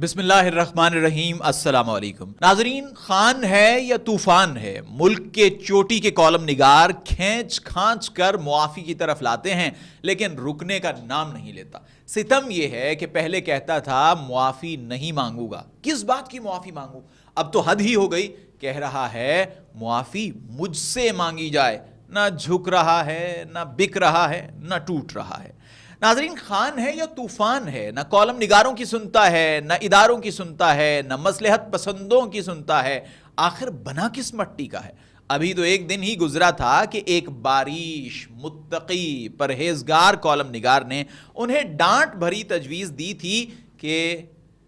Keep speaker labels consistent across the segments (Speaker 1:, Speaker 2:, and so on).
Speaker 1: بسم اللہ الرحمن الرحیم۔ السلام علیکم ناظرین، خان ہے یا طوفان ہے، ملک کے چوٹی کے کالم نگار کھینچ کھانچ کر معافی کی طرف لاتے ہیں لیکن رکنے کا نام نہیں لیتا۔ ستم یہ ہے کہ پہلے کہتا تھا معافی نہیں مانگوں گا، کس بات کی معافی مانگوں، اب تو حد ہی ہو گئی، کہہ رہا ہے معافی مجھ سے مانگی جائے، نہ جھک رہا ہے، نہ بک رہا ہے، نہ ٹوٹ رہا ہے۔ ناظرین، خان ہے یا طوفان ہے، نہ کالم نگاروں کی سنتا ہے، نہ اداروں کی سنتا ہے، نہ مصلحت پسندوں کی سنتا ہے، آخر بنا کس مٹی کا ہے؟ ابھی تو ایک دن ہی گزرا تھا کہ ایک باریش متقی پرہیزگار کالم نگار نے انہیں ڈانٹ بھری تجویز دی تھی کہ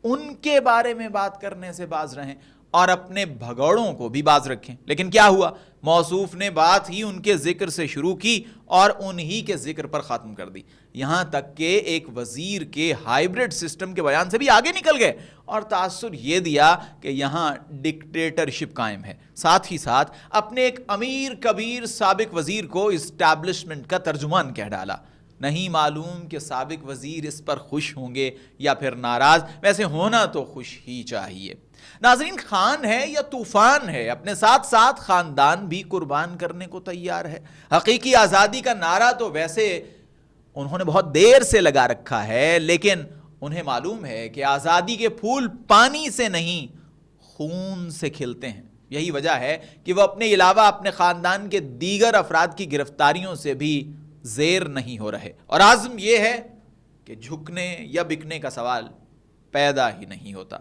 Speaker 1: ان کے بارے میں بات کرنے سے باز رہیں اور اپنے بھگوڑوں کو بھی باز رکھیں، لیکن کیا ہوا؟ موصوف نے بات ہی ان کے ذکر سے شروع کی اور انہی کے ذکر پر ختم کر دی، یہاں تک کہ ایک وزیر کے ہائیبرڈ سسٹم کے بیان سے بھی آگے نکل گئے اور تاثر یہ دیا کہ یہاں ڈکٹیٹرشپ قائم ہے، ساتھ ہی ساتھ اپنے ایک امیر کبیر سابق وزیر کو اسٹیبلشمنٹ کا ترجمان کہہ ڈالا۔ نہیں معلوم کہ سابق وزیر اس پر خوش ہوں گے یا پھر ناراض، ویسے ہونا تو خوش ہی چاہیے۔ ناظرین، خان ہے یا طوفان ہے، اپنے ساتھ ساتھ خاندان بھی قربان کرنے کو تیار ہے۔ حقیقی آزادی کا نعرہ تو ویسے انہوں نے بہت دیر سے لگا رکھا ہے، لیکن انہیں معلوم ہے کہ آزادی کے پھول پانی سے نہیں خون سے کھلتے ہیں، یہی وجہ ہے کہ وہ اپنے علاوہ اپنے خاندان کے دیگر افراد کی گرفتاریوں سے بھی زیر نہیں ہو رہے، اور عزم یہ ہے کہ جھکنے یا بکنے کا سوال پیدا ہی نہیں ہوتا۔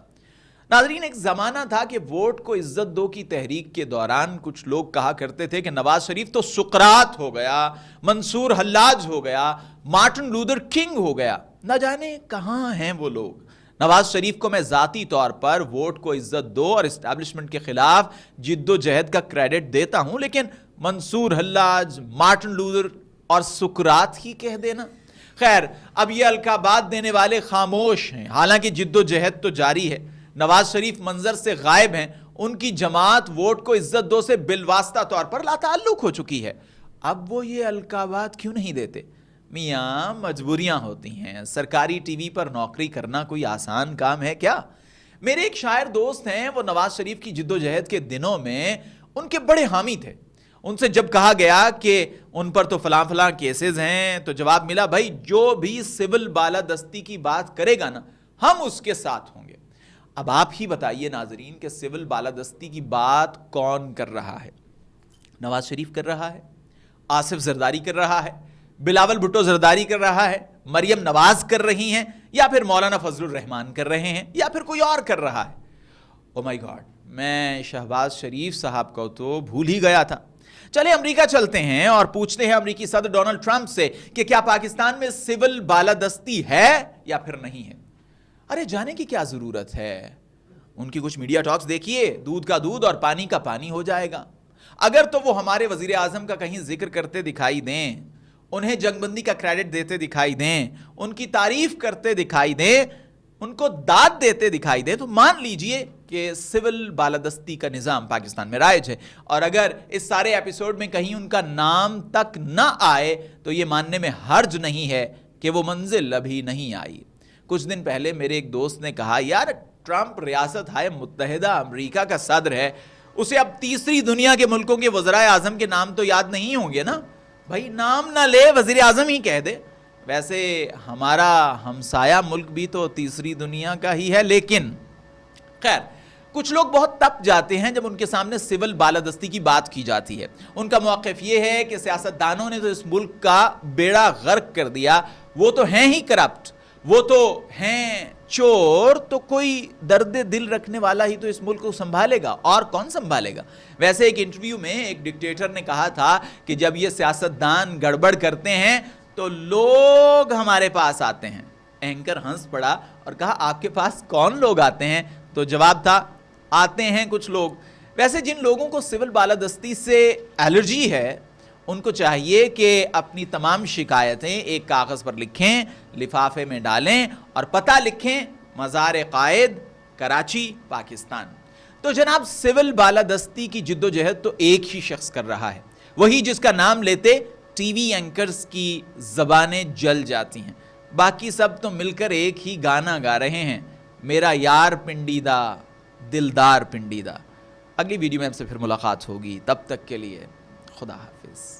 Speaker 1: ناظرین، ایک زمانہ تھا کہ ووٹ کو عزت دو کی تحریک کے دوران کچھ لوگ کہا کرتے تھے کہ نواز شریف تو سقراط ہو گیا، منصور حلاج ہو گیا، مارٹن لوتھر کنگ ہو گیا۔ نہ جانے کہاں ہیں وہ لوگ۔ نواز شریف کو میں ذاتی طور پر ووٹ کو عزت دو اور اسٹیبلشمنٹ کے خلاف جد و جہد کا کریڈٹ دیتا ہوں، لیکن منصور حلاج، مارٹن لوتھر اور سقراط ہی کہہ دینا، خیر اب یہ القابات دینے والے خاموش ہیں، حالانکہ جد و جہد تو جاری ہے۔ نواز شریف منظر سے غائب ہیں، ان کی جماعت ووٹ کو عزت دو سے بالواسطہ طور پر لا تعلق ہو چکی ہے۔ اب وہ یہ القابات کیوں نہیں دیتے؟ میاں مجبوریاں ہوتی ہیں، سرکاری ٹی وی پر نوکری کرنا کوئی آسان کام ہے کیا؟ میرے ایک شاعر دوست ہیں، وہ نواز شریف کی جد و جہد کے دنوں میں ان کے بڑے حامی تھے۔ ان سے جب کہا گیا کہ ان پر تو فلاں فلاں کیسز ہیں تو جواب ملا، بھائی جو بھی سول بالادستی کی بات کرے گا نا ہم اس کے ساتھ ہوں گے۔ اب آپ ہی بتائیے ناظرین کہ سول بالادستی کی بات کون کر رہا ہے؟ نواز شریف کر رہا ہے، آصف زرداری کر رہا ہے، بلاول بھٹو زرداری کر رہا ہے، مریم نواز کر رہی ہیں، یا پھر مولانا فضل الرحمان کر رہے ہیں، یا پھر کوئی اور کر رہا ہے؟ او مائی گاڈ، میں شہباز شریف صاحب کو تو بھول ہی گیا تھا۔ چلے امریکہ چلتے ہیں اور پوچھتے ہیں امریکی صدر ڈونلڈ ٹرمپ سے کہ کیا پاکستان میں سول بالادستی ہے یا پھر نہیں ہے؟ ارے جانے کی کیا ضرورت ہے، ان کی کچھ میڈیا ٹاکس دیکھیے، دودھ کا دودھ اور پانی کا پانی ہو جائے گا۔ اگر تو وہ ہمارے وزیر اعظم کا کہیں ذکر کرتے دکھائی دیں، انہیں جنگ بندی کا کریڈٹ دیتے دکھائی دیں، ان کی تعریف کرتے دکھائی دیں، ان کو داد دیتے دکھائی دیں، تو مان لیجئے کہ سول بالادستی کا نظام پاکستان میں رائج ہے، اور اگر اس سارے ایپیسوڈ میں کہیں ان کا نام تک نہ آئے تو یہ ماننے میں حرج نہیں ہے کہ وہ منزل ابھی نہیں آئی۔ کچھ دن پہلے میرے ایک دوست نے کہا، یار ٹرمپ ریاست ہائے متحدہ امریکہ کا صدر ہے، اسے اب تیسری دنیا کے ملکوں کے وزرائے اعظم کے نام تو یاد نہیں ہوں گے نا؟ بھائی نام نہ لے، وزیر اعظم ہی کہہ دے۔ ویسے ہمارا ہمسایہ ملک بھی تو تیسری دنیا کا ہی ہے، لیکن خیر کچھ لوگ بہت تپ جاتے ہیں جب ان کے سامنے سول بالادستی کی بات کی جاتی ہے۔ ان کا موقف یہ ہے کہ سیاستدانوں نے تو اس ملک کا بیڑا غرق کر دیا، وہ تو ہیں ہی کرپٹ، وہ تو ہیں چور، تو کوئی درد دل رکھنے والا ہی تو اس ملک کو سنبھالے گا، اور کون سنبھالے گا؟ ویسے ایک انٹرویو میں ایک ڈکٹیٹر نے کہا تھا کہ جب یہ سیاستدان گڑبڑ کرتے ہیں تو لوگ ہمارے پاس آتے ہیں۔ اینکر ہنس پڑا اور کہا، آپ کے پاس کون لوگ آتے ہیں؟ تو جواب تھا، آتے ہیں کچھ لوگ۔ ویسے جن لوگوں کو سول بالادستی سے الرجی ہے ان کو چاہیے کہ اپنی تمام شکایتیں ایک کاغذ پر لکھیں، لفافے میں ڈالیں اور پتہ لکھیں، مزار قائد، کراچی، پاکستان۔ تو جناب سول بالادستی کی جد و جہد تو ایک ہی شخص کر رہا ہے، وہی جس کا نام لیتے ٹی وی اینکرز کی زبانیں جل جاتی ہیں، باقی سب تو مل کر ایک ہی گانا گا رہے ہیں، میرا یار پنڈیدہ دلدار پنڈیدہ. اگلی ویڈیو میں آپ سے پھر ملاقات ہوگی، تب تک کے لیے خدا حافظ.